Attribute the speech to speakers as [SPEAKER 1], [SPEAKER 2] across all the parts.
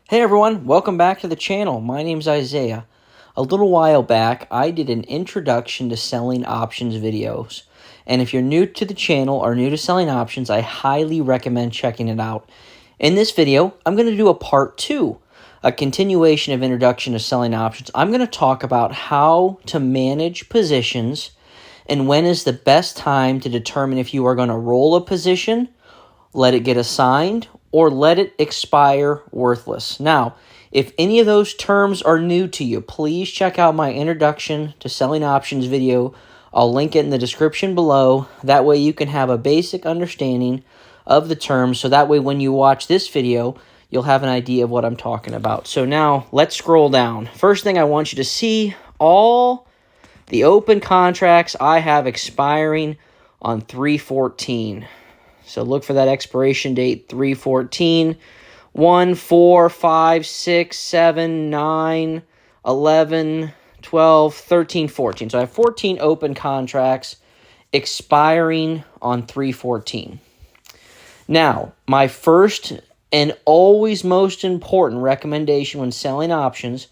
[SPEAKER 1] Hey everyone, welcome back to the channel. My name's Isaiah. A little while back, I did an introduction to selling options videos. And if you're new to the channel or new to selling options, I highly recommend checking it out. In this video, I'm going to do a part 2, a continuation of introduction to selling options. I'm going to talk about how to manage positions and when is the best time to determine if you are going to roll a position, let it get assigned, or let it expire worthless. Now, if any of those terms are new to you, please check out my introduction to selling options video. I'll link it in the description below. That way you can have a basic understanding of the terms, so that way when you watch this video, you'll have an idea of what I'm talking about. So now, let's scroll down. First thing I want you to see, all the open contracts I have expiring on 3/14. So look for that expiration date, 3/14, 1, 4, 5, 6, 7, 9, 11, 12, 13, 14. So I have 14 open contracts expiring on 3/14. Now, my first and always most important recommendation when selling options,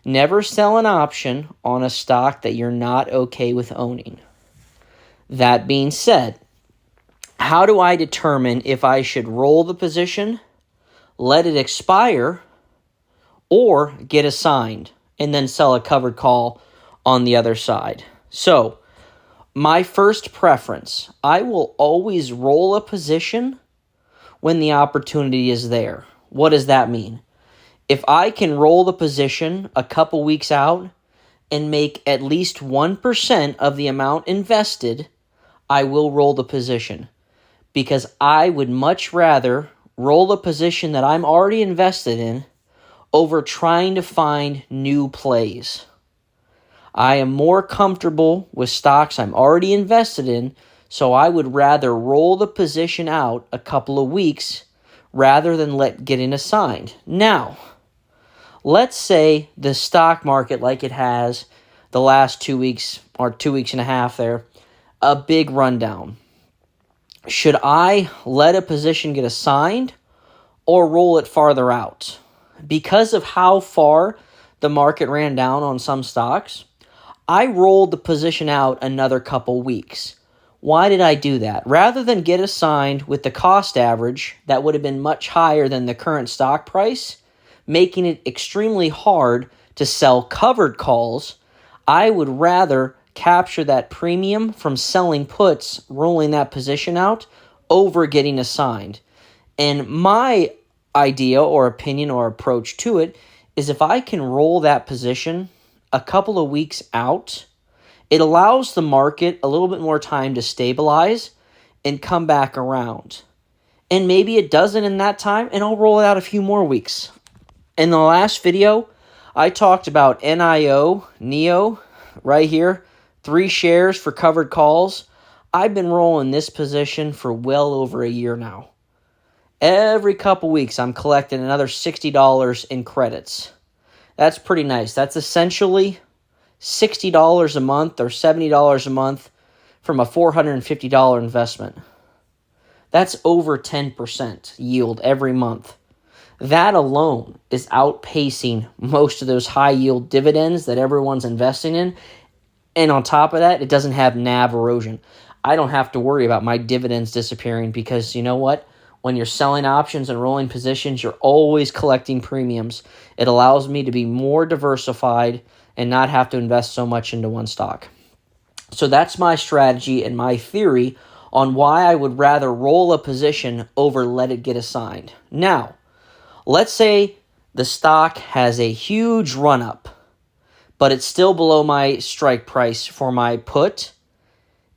[SPEAKER 1] never sell an option on a stock that you're not okay with owning. That being said, how do I determine if I should roll the position, let it expire, or get assigned and then sell a covered call on the other side? So, my first preference, I will always roll a position when the opportunity is there. What does that mean? If I can roll the position a couple weeks out and make at least 1% of the amount invested, I will roll the position. Because I would much rather roll a position that I'm already invested in over trying to find new plays. I am more comfortable with stocks I'm already invested in, so I would rather roll the position out a couple of weeks rather than let getting assigned. Now, let's say the stock market, like it has the last 2 weeks or 2 weeks and a half there, a big rundown. Should I let a position get assigned or roll it farther out? Because of how far the market ran down on some stocks, I rolled the position out another couple weeks. Why did I do that? Rather than get assigned with the cost average that would have been much higher than the current stock price, making it extremely hard to sell covered calls, I would rather capture that premium from selling puts, rolling that position out, over getting assigned. And my idea or opinion or approach to it is if I can roll that position a couple of weeks out, it allows the market a little bit more time to stabilize and come back around. And maybe it doesn't in that time, and I'll roll it out a few more weeks. In the last video, I talked about NEO, right here, 3 shares for covered calls. I've been rolling this position for well over a year now. Every couple weeks, I'm collecting another $60 in credits. That's pretty nice. That's essentially $60 a month or $70 a month from a $450 investment. That's over 10% yield every month. That alone is outpacing most of those high-yield dividends that everyone's investing in. And on top of that, it doesn't have NAV erosion. I don't have to worry about my dividends disappearing because you know what? When you're selling options and rolling positions, you're always collecting premiums. It allows me to be more diversified and not have to invest so much into one stock. So that's my strategy and my theory on why I would rather roll a position over let it get assigned. Now, let's say the stock has a huge run-up, but it's still below my strike price for my put.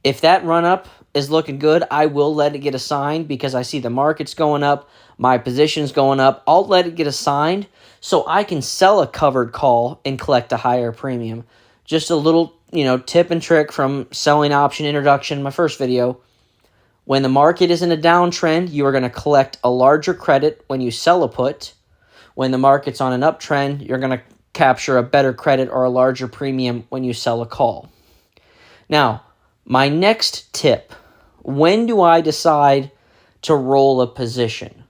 [SPEAKER 1] If that run-up is looking good, I will let it get assigned because I see the market's going up, my position's going up. I'll let it get assigned so I can sell a covered call and collect a higher premium. Just a little, tip and trick from selling option introduction, my first video. When the market is in a downtrend, you are going to collect a larger credit when you sell a put. When the market's on an uptrend, you're going to capture a better credit or a larger premium when you sell a call. Now, my next tip, when do I decide to roll a position?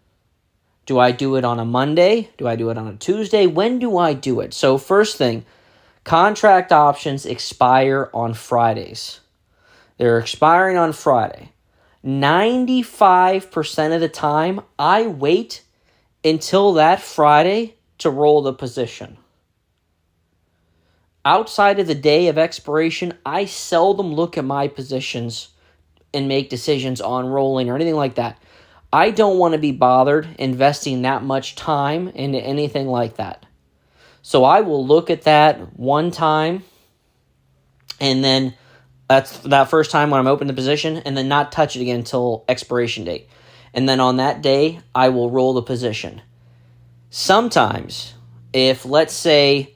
[SPEAKER 1] Do I do it on a Monday? Do I do it on a Tuesday? When do I do it? So first thing, contract options expire on Fridays. They're expiring on Friday. 95% of the time, I wait until that Friday to roll the position. Outside of the day of expiration, I seldom look at my positions and make decisions on rolling or anything like that. I don't want to be bothered investing that much time into anything like that. So I will look at that one time, and then that's that first time when I'm open the position, and then not touch it again until expiration date. And then on that day, I will roll the position. Sometimes, if let's say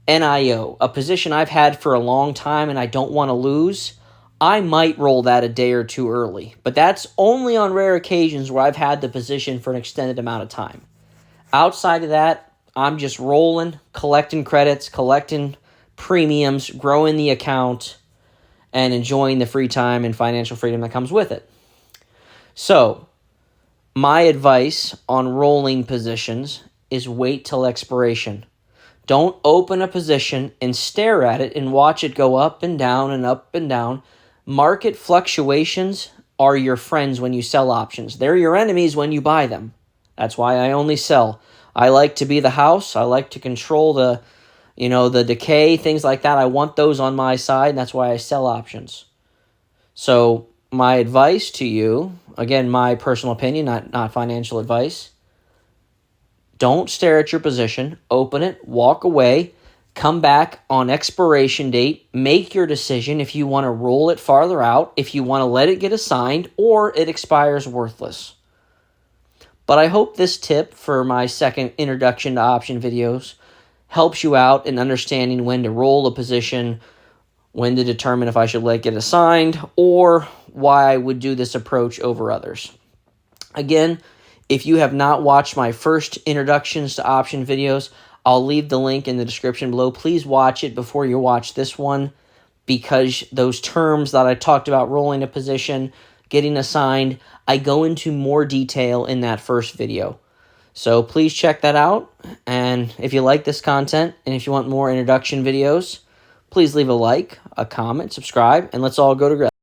[SPEAKER 1] NIO, a position I've had for a long time and I don't want to lose, I might roll that a day or two early. But that's only on rare occasions where I've had the position for an extended amount of time. Outside of that, I'm just rolling, collecting credits, collecting premiums, growing the account, and enjoying the free time and financial freedom that comes with it. So, my advice on rolling positions is wait till expiration. Don't open a position and stare at it and watch it go up and down and up and down. Market fluctuations are your friends when you sell options. They're your enemies when you buy them. That's why I only sell. I like to be the house. I like to control the decay, things like that. I want those on my side, and that's why I sell options. So my advice to you, again, my personal opinion, not financial advice, don't stare at your position, open it, walk away, come back on expiration date, make your decision if you want to roll it farther out, if you want to let it get assigned, or it expires worthless. But I hope this tip for my second introduction to option videos helps you out in understanding when to roll a position, when to determine if I should let it get assigned, or why I would do this approach over others. Again, if you have not watched my first introductions to option videos, I'll leave the link in the description below. Please watch it before you watch this one, because those terms that I talked about, rolling a position, getting assigned, I go into more detail in that first video. So please check that out. And if you like this content and if you want more introduction videos, please leave a like, a comment, subscribe, and let's all go together.